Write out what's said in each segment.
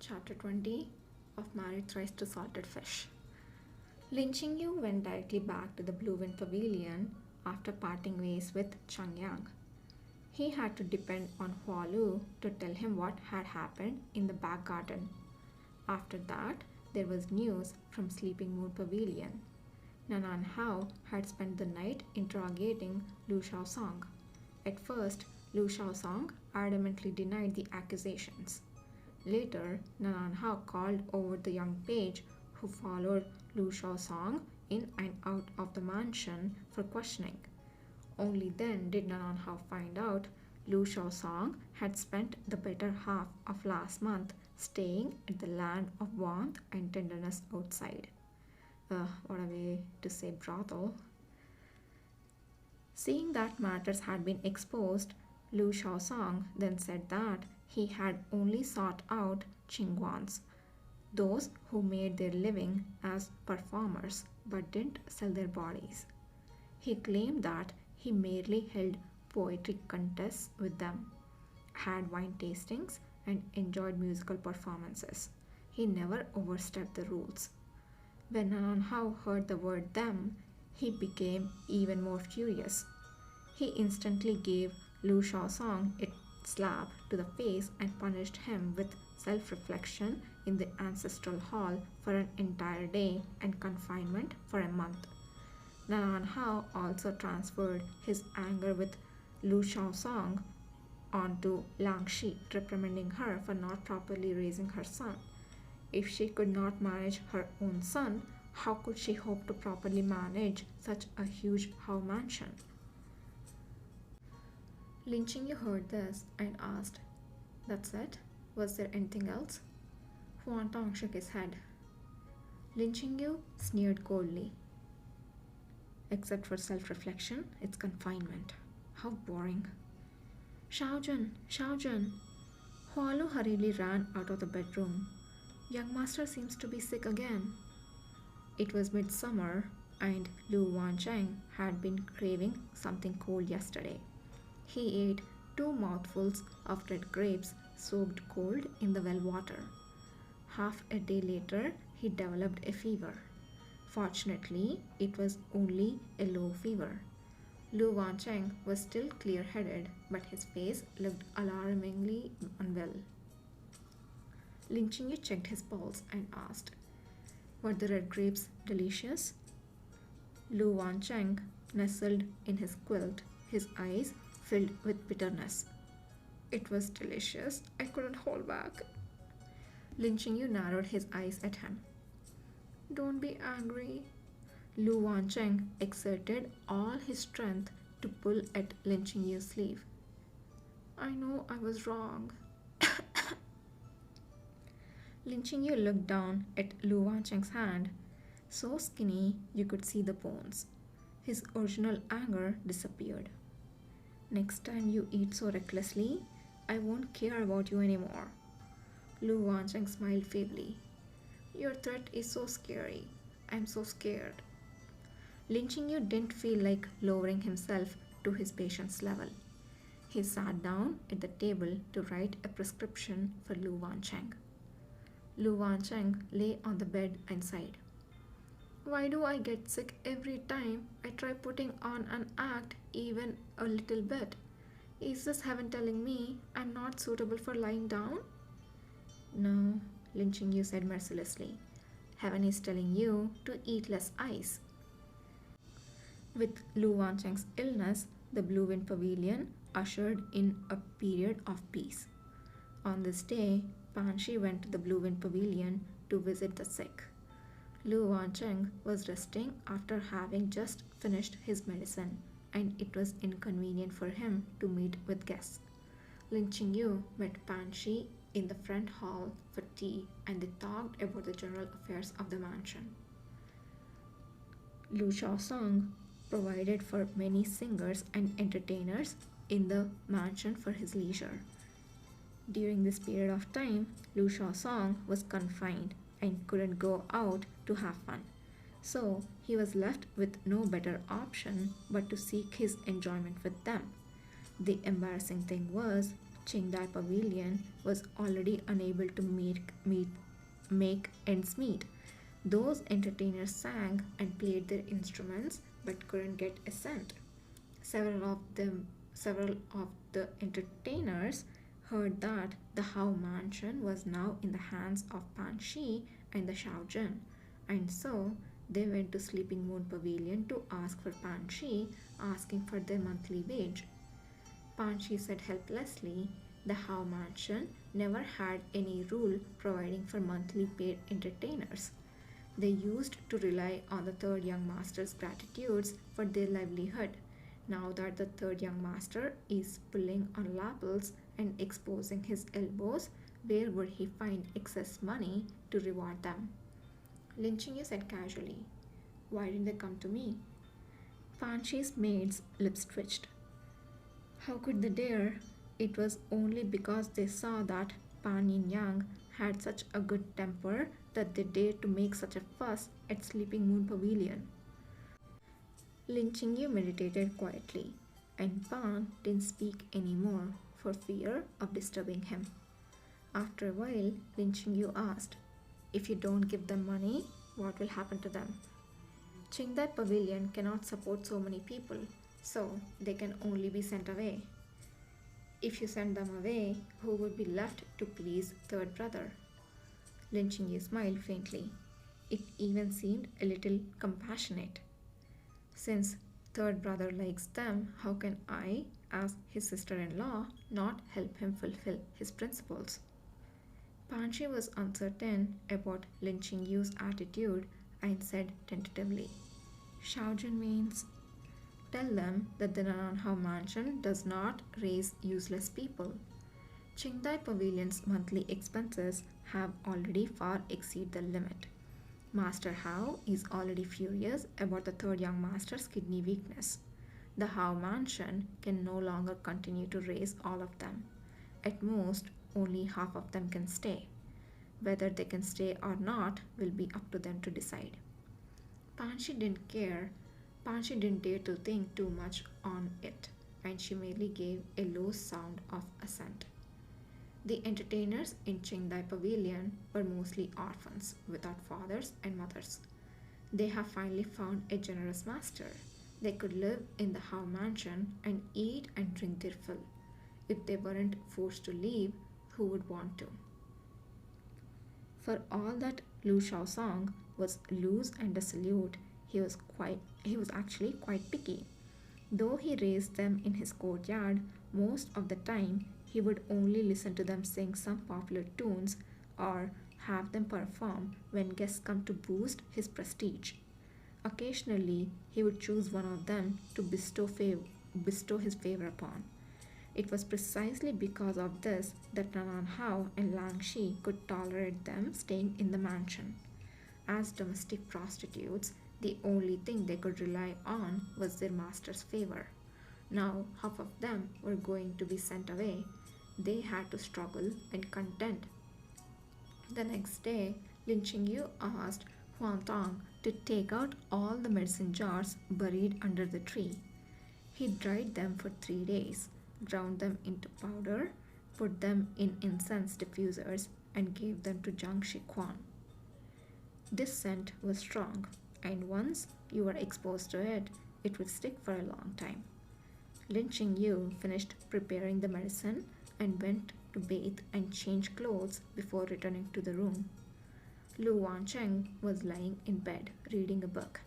Chapter 20 of Married Thrice to Salted Fish. Lin Qingyu went directly back to the Blue Wind Pavilion after parting ways with Cheng Yang. He had to depend on Hua Lu to tell him what had happened in the back garden. After that, there was news from Sleeping Moon Pavilion. Nanan Hao had spent the night interrogating Lu Shaosong. At first, Lu Shaosong adamantly denied the accusations. Later, Nanan Hao called over the young page who followed Lu Shaosong in and out of the mansion for questioning. Only then did Nanan Hao find out Lu Shaosong had spent the better half of last month staying at the land of warmth and tenderness outside. What a way to say brothel. Seeing that matters had been exposed, Lu Shaosong then said that he had only sought out Qingguans, those who made their living as performers but didn't sell their bodies. He claimed that he merely held poetry contests with them, had wine tastings, and enjoyed musical performances. He never overstepped the rules. When Nanan Hao heard the word them, he became even more furious. He instantly gave Lu Shaosong a slap to the face and punished him with self-reflection in the ancestral hall for an entire day and confinement for a month. Nanan Hao also transferred his anger with Lu Shaosong onto Lang Shi, reprimanding her for not properly raising her son. If she could not manage her own son, how could she hope to properly manage such a huge Hao mansion? Lin Qingyu heard this and asked, "That's it? Was there anything else?" Huan Tong shook his head. Lin Qingyu sneered coldly. "Except for self-reflection, it's confinement. How boring." Shaojun! Shaojun! Hualu hurriedly ran out of the bedroom. "Young master seems to be sick again." It was midsummer and Lu Wancheng had been craving something cold yesterday. He ate 2 mouthfuls of red grapes soaked cold in the well water. Half a day later, he developed a fever. Fortunately, it was only a low fever. Lu Wancheng was still clear-headed, but his face looked alarmingly unwell. Lin Qingyu checked his pulse and asked, "Were the red grapes delicious?" Lu Wancheng nestled in his quilt, his eyes filled with bitterness. "It was delicious. I couldn't hold back." Lin Qingyu narrowed his eyes at him. "Don't be angry." Lu Wancheng exerted all his strength to pull at Lin Qingyu's sleeve. "I know I was wrong." Lin Qingyu looked down at Lu Wancheng's hand, so skinny you could see the bones. His original anger disappeared. "Next time you eat so recklessly, I won't care about you anymore." Lu Wancheng smiled feebly. "Your threat is so scary. I'm so scared." Lin Qingyu didn't feel like lowering himself to his patient's level. He sat down at the table to write a prescription for Lu Wancheng. Lu Wancheng lay on the bed and sighed. "Why do I get sick every time I try putting on an act even a little bit? Is this heaven telling me I'm not suitable for lying down?" "No," Lin Qingyu said mercilessly. "Heaven is telling you to eat less ice." With Lu Wancheng's illness, the Blue Wind Pavilion ushered in a period of peace. On this day, Pan Shi went to the Blue Wind Pavilion to visit the sick. Lu Wancheng was resting after having just finished his medicine, and it was inconvenient for him to meet with guests. Lin Qingyu met Pan Shi in the front hall for tea, and they talked about the general affairs of the mansion. Lu Shaosong provided for many singers and entertainers in the mansion for his leisure. During this period of time, Lu Shaosong was confined and couldn't go out to have fun. So he was left with no better option but to seek his enjoyment with them. The embarrassing thing was, Qingdai Pavilion was already unable to make ends meet. Those entertainers sang and played their instruments but couldn't get a cent. Several of the entertainers heard that the Hao mansion was now in the hands of Pan Shi and the Shao Jun, and so they went to Sleeping Moon Pavilion to ask for Pan Shi, asking for their monthly wage. Pan Shi said helplessly, the Hao mansion never had any rule providing for monthly paid entertainers. They used to rely on the third young master's gratitudes for their livelihood. Now that the third young master is pulling on lapels and exposing his elbows, where would he find excess money to reward them? Lin Qingyu said casually, "Why didn't they come to me?" Fanshi's maid's lips twitched. How could they dare? It was only because they saw that Pan Yin Yang had such a good temper that they dared to make such a fuss at Sleeping Moon Pavilion. Lin Qingyu meditated quietly, and Pan didn't speak any more for fear of disturbing him. After a while, Lin Qingyu asked, "If you don't give them money, what will happen to them?" Qingdai Pavilion cannot support so many people, so they can only be sent away. If you send them away, who would be left to please third brother? Lin Qingyu smiled faintly. It even seemed a little compassionate. Since third brother likes them, how can I, as his sister-in-law, not help him fulfill his principles? Panshi was uncertain about Lin Qingyu's attitude and said tentatively, "Shaojun means tell them that the Nananhao mansion does not raise useless people. Qingdai Pavilion's monthly expenses have already far exceeded the limit. Master Hao is already furious about the third young master's kidney weakness. The Hao mansion can no longer continue to raise all of them. At most, only half of them can stay. Whether they can stay or not will be up to them to decide." Panshi didn't care. Panshi didn't dare to think too much on it, and she merely gave a low sound of assent. The entertainers in Qingdai Pavilion were mostly orphans without fathers and mothers. They have finally found a generous master. They could live in the Hao mansion and eat and drink their fill. If they weren't forced to leave, who would want to? For all that Lu Shaosong was loose and dissolute, he was actually quite picky. Though he raised them in his courtyard, most of the time he would only listen to them sing some popular tunes or have them perform when guests come to boost his prestige. Occasionally, he would choose one of them to bestow his favor upon. It was precisely because of this that Nanan Hao and Lang Shi could tolerate them staying in the mansion. As domestic prostitutes, the only thing they could rely on was their master's favor. Now half of them were going to be sent away. They had to struggle and contend. The next day, Lin Qingyu asked Huang Tong to take out all the medicine jars buried under the tree. He dried them for 3 days, ground them into powder, put them in incense diffusers, and gave them to Zhang Shiquan. This scent was strong, and once you were exposed to it, it would stick for a long time. Lin Qingyu finished preparing the medicine and went to bathe and change clothes before returning to the room. Lu Wancheng was lying in bed reading a book.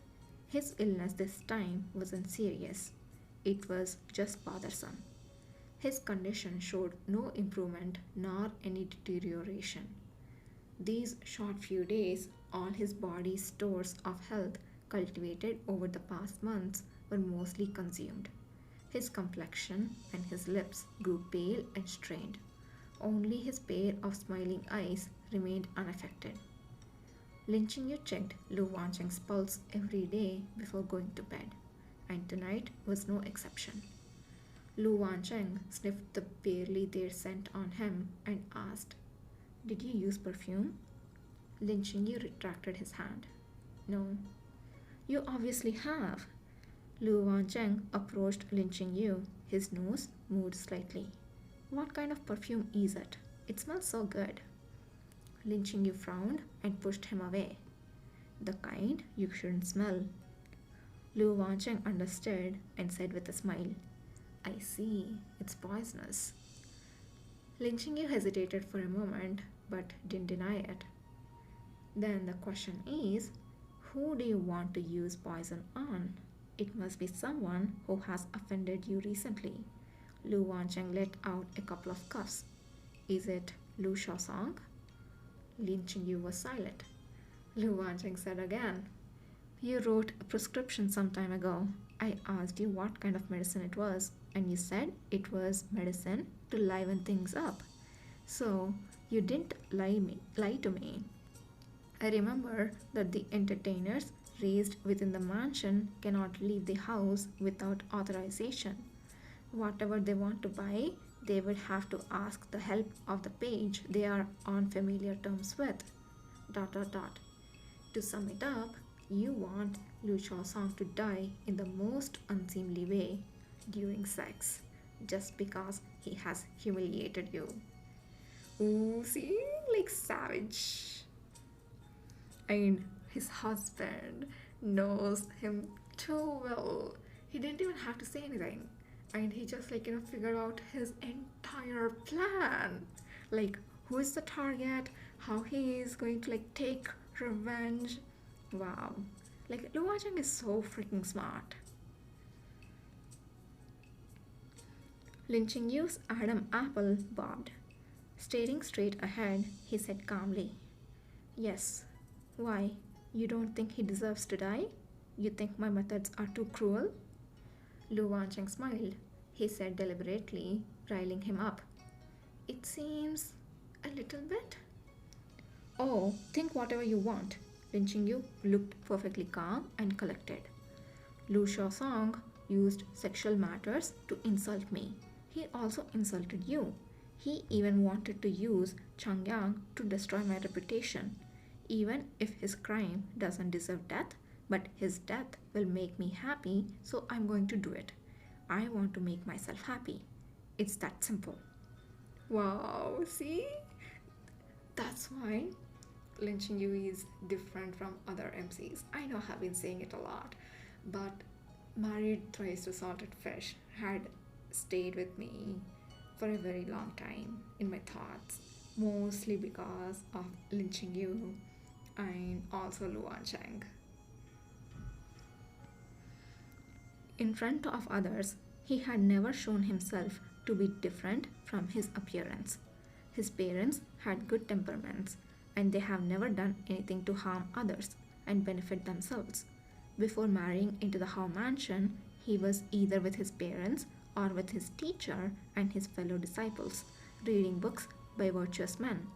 His illness this time wasn't serious. It was just bothersome. His condition showed no improvement nor any deterioration. These short few days, all his body's stores of health cultivated over the past months were mostly consumed. His complexion and his lips grew pale and strained. Only his pair of smiling eyes remained unaffected. Lin Qingyu checked Lu Wancheng's pulse every day before going to bed, and tonight was no exception. Lu Wancheng sniffed the barely there scent on him and asked, "Did you use perfume?" Lin Qingyu retracted his hand. "No." "You obviously have." Lu Wancheng approached Lin Qingyu. His nose moved slightly. What kind of perfume is it? It smells so good. Lin Qingyu frowned and pushed him away. The kind you shouldn't smell. Lu Wancheng understood and said with a smile, I see, it's poisonous. Lin Qingyu hesitated for a moment but didn't deny it. Then the question is, who do you want to use poison on? It must be someone who has offended you recently. Lu Wancheng let out a couple of cuffs. Is it Lu Shaosong? Lin Qingyu was silent. Lu Wancheng said again, You wrote a prescription some time ago. I asked you what kind of medicine it was, and you said it was medicine to liven things up. So you didn't lie to me. I remember that the entertainers raised within the mansion cannot leave the house without authorization. Whatever they want to buy, they would have to ask the help of the page they are on familiar terms with. Dot dot dot. To sum it up, you want Lu Shaosong to die in the most unseemly way during sex, just because he has humiliated you. Ooh, see? Like savage. And his husband knows him too well. He didn't even have to say anything. And he just figured out his entire plan. Like who is the target, how he is going to take revenge. Wow. Lu Wajang is so freaking smart. Lin Qingyu's Adam apple bobbed. Staring straight ahead, he said calmly, Yes. Why? You don't think he deserves to die? You think my methods are too cruel? Lu Wancheng smiled. He said deliberately, riling him up. It seems a little bit. Oh, think whatever you want. Lin Qingyu looked perfectly calm and collected. Lu Shaosong used sexual matters to insult me. He also insulted you. He even wanted to use Changyang to destroy my reputation. Even if his crime doesn't deserve death, but his death will make me happy, so I'm going to do it. I want to make myself happy. It's that simple. Wow, see? That's why Lin Qingyu is different from other MCs. I know I've been saying it a lot, but Married Thrice to Salted Fish had stayed with me for a very long time in my thoughts, mostly because of Lin Qingyu and also Lu Wancheng. In front of others, he had never shown himself to be different from his appearance. His parents had good temperaments, and they have never done anything to harm others and benefit themselves. Before marrying into the Hao mansion, he was either with his parents or with his teacher and his fellow disciples, reading books by virtuous men.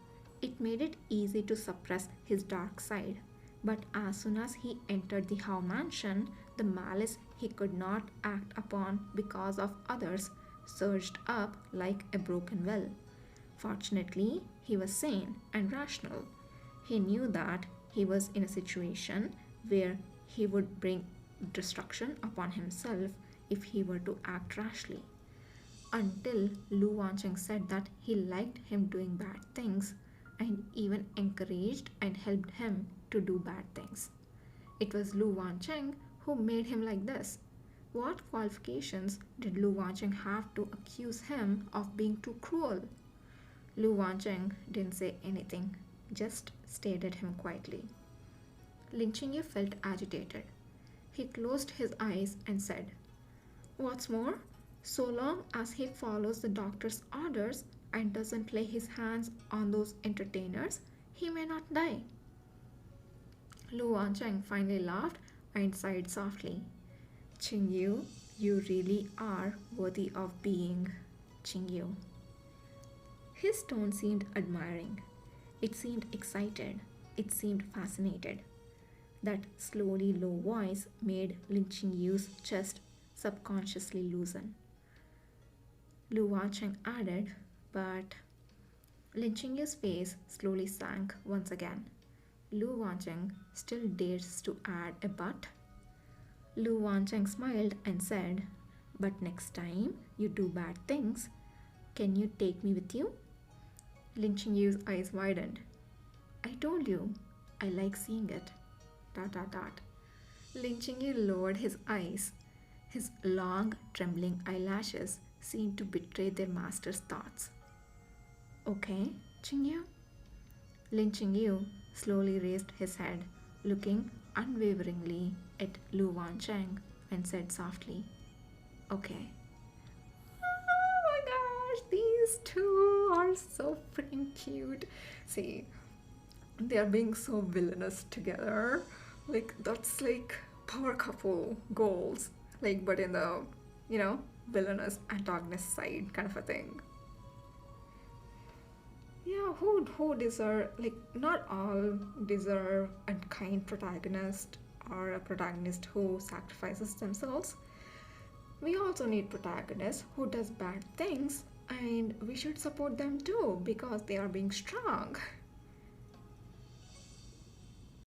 It made it easy to suppress his dark side. But as soon as he entered the Hao mansion, the malice he could not act upon because of others surged up like a broken well. Fortunately, he was sane and rational. He knew that he was in a situation where he would bring destruction upon himself if he were to act rashly. Until Lu Wancheng said that he liked him doing bad things and even encouraged and helped him to do bad things. It was Lu Wancheng who made him like this. What qualifications did Lu Wancheng have to accuse him of being too cruel? Lu Wancheng didn't say anything, just stared at him quietly. Lin Qingyu felt agitated. He closed his eyes and said, What's more, so long as he follows the doctor's orders and doesn't lay his hands on those entertainers, he may not die. Lu Wancheng finally laughed and sighed softly. Qingyu, you really are worthy of being Qingyu. His tone seemed admiring. It seemed excited. It seemed fascinated. That slowly low voice made Lin Qingyu's chest subconsciously loosen. Lu Wancheng added, but Lin Qingyu's face slowly sank once again. Lu Wancheng still dares to add a but? Lu Wancheng smiled and said, But next time you do bad things, Can you take me with you? Lin Chingyu's eyes widened. I told you, I like seeing it. Dot dot dot. Lin Chingyu lowered his eyes. His long, trembling eyelashes seemed to betray their master's thoughts. Okay, Chingyu? Lin Chingyu slowly raised his head, looking unwaveringly at Lu Wancheng, and said softly, Okay. Oh my gosh, these two are so freaking cute. See, they are being so villainous together. Like, that's like power couple goals. Like, but in the, villainous antagonist side kind of a thing. Yeah, who deserve, like, not all deserve a kind protagonist or a protagonist who sacrifices themselves. We also need protagonists who does bad things, and we should support them too because they are being strong.